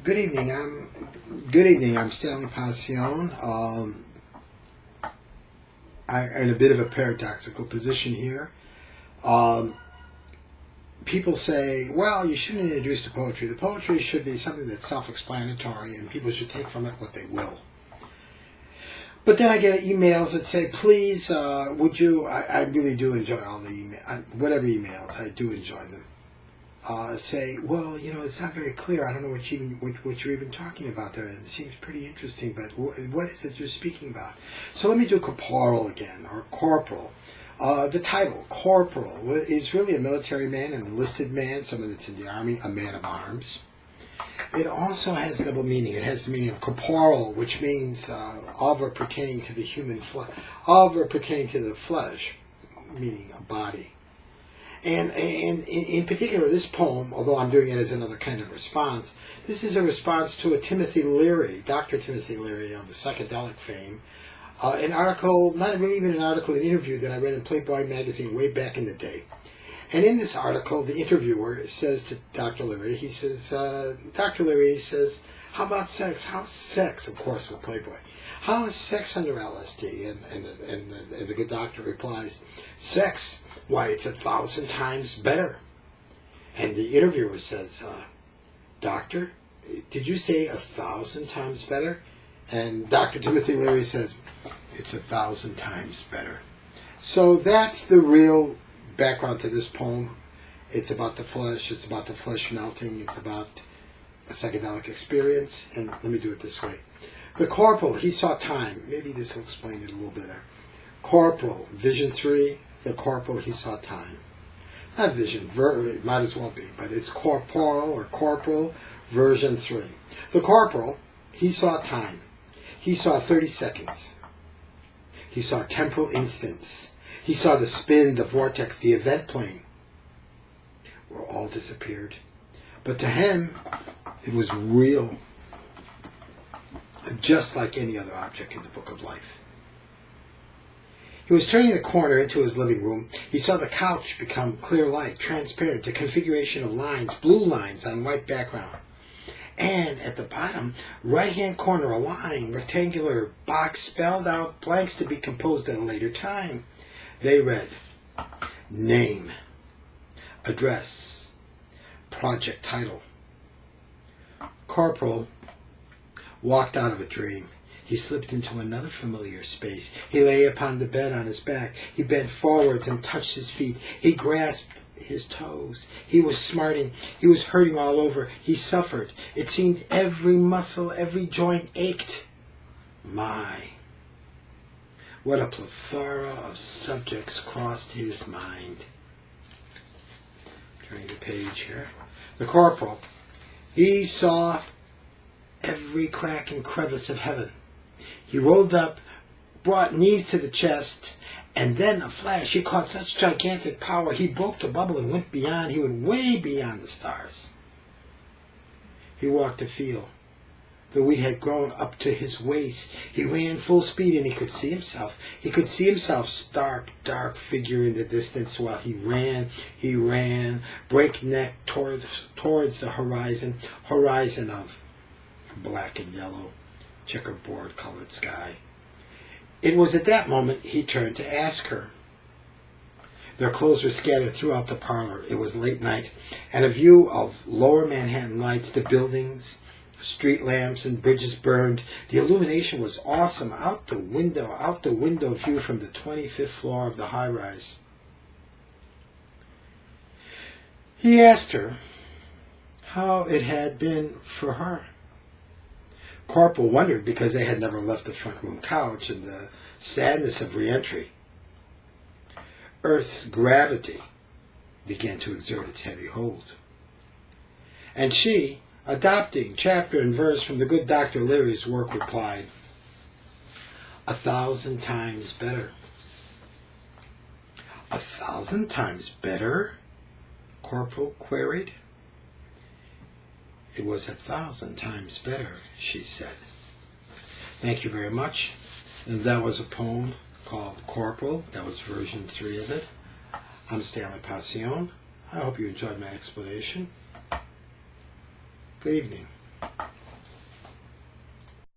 Good evening. I'm Stanley Pacion. I'm in a bit of a paradoxical position here. People say, well, you shouldn't introduce the poetry. The poetry should be something that's self-explanatory and people should take from it what they will. But then I get emails that say, please, would you, I really do enjoy all the emails, whatever emails, I do enjoy them. Say, well, it's not very clear. I don't know what you're even talking about there. It seems pretty interesting, but what is it you're speaking about? So let me do corporal again, or corporal. The title, corporal, is really a military man, an enlisted man, someone that's in the army, a man of arms. It also has a double meaning. It has the meaning of corporal, which means of or pertaining to the human flesh, of or pertaining to the flesh, meaning a body. And in particular, this poem, although I'm doing it as another kind of response, this is a response to a Timothy Leary, Dr. Timothy Leary of psychedelic fame, an article, not really even an article, an interview that I read in Playboy magazine way back in the day. And in this article, the interviewer says to Dr. Leary, he says, Dr. Leary says, how about sex? How's sex, of course, with Playboy? How is sex under LSD? And the good doctor replies, sex, why, it's 1,000 times better. And the interviewer says, doctor, did you say 1,000 times better? And Dr. Timothy Leary says, it's 1,000 times better. So that's the real background to this poem. It's about the flesh. It's about the flesh melting. It's about a psychedelic experience. And let me do it this way. The corporal, he saw time. Maybe this will explain it a little better. Corporal, vision 3. The corporal, he saw time. Not vision, it might as well be, but it's corporal or corporal, version 3. The corporal, he saw time. He saw 30 seconds. He saw temporal instants. He saw the spin, the vortex, the event plane, were all disappeared. But to him, it was real, just like any other object in the book of life. He was turning the corner into his living room. He saw the couch become clear light, transparent, a configuration of lines, blue lines on white background. And at the bottom, right-hand corner, a line, rectangular box spelled out, blanks to be composed at a later time. They read, name, address, project title. Corporal walked out of a dream. He slipped into another familiar space. He lay upon the bed on his back. He bent forwards and touched his feet. He grasped his toes. He was smarting. He was hurting all over. He suffered. It seemed every muscle, every joint ached. My, what a plethora of subjects crossed his mind. Turning the page here. The corporal, he saw every crack and crevice of heaven. He rolled up, brought knees to the chest, and then a flash. He caught such gigantic power. He broke the bubble and went beyond. He went way beyond the stars. He walked a field. The wheat had grown up to his waist. He ran full speed and he could see himself. He could see himself, stark, dark figure in the distance while he ran, breakneck towards the horizon of black and yellow, checkerboard colored sky. It was at that moment he turned to ask her. Their clothes were scattered throughout the parlor. It was late night, and a view of lower Manhattan lights, the buildings, street lamps and bridges burned. The illumination was awesome out the window view from the 25th floor of the high-rise. He asked her how it had been for her. Corporal wondered because they had never left the front room couch and the sadness of re-entry. Earth's gravity began to exert its heavy hold. And she, adopting chapter and verse from the good Dr. Leary's work, replied, 1,000 times better. 1,000 times better? Corporal queried. It was 1,000 times better, she said. Thank you very much. And that was a poem called Corporal. That was version 3 of it. I'm Stanley Pacion. I hope you enjoyed my explanation. Good evening.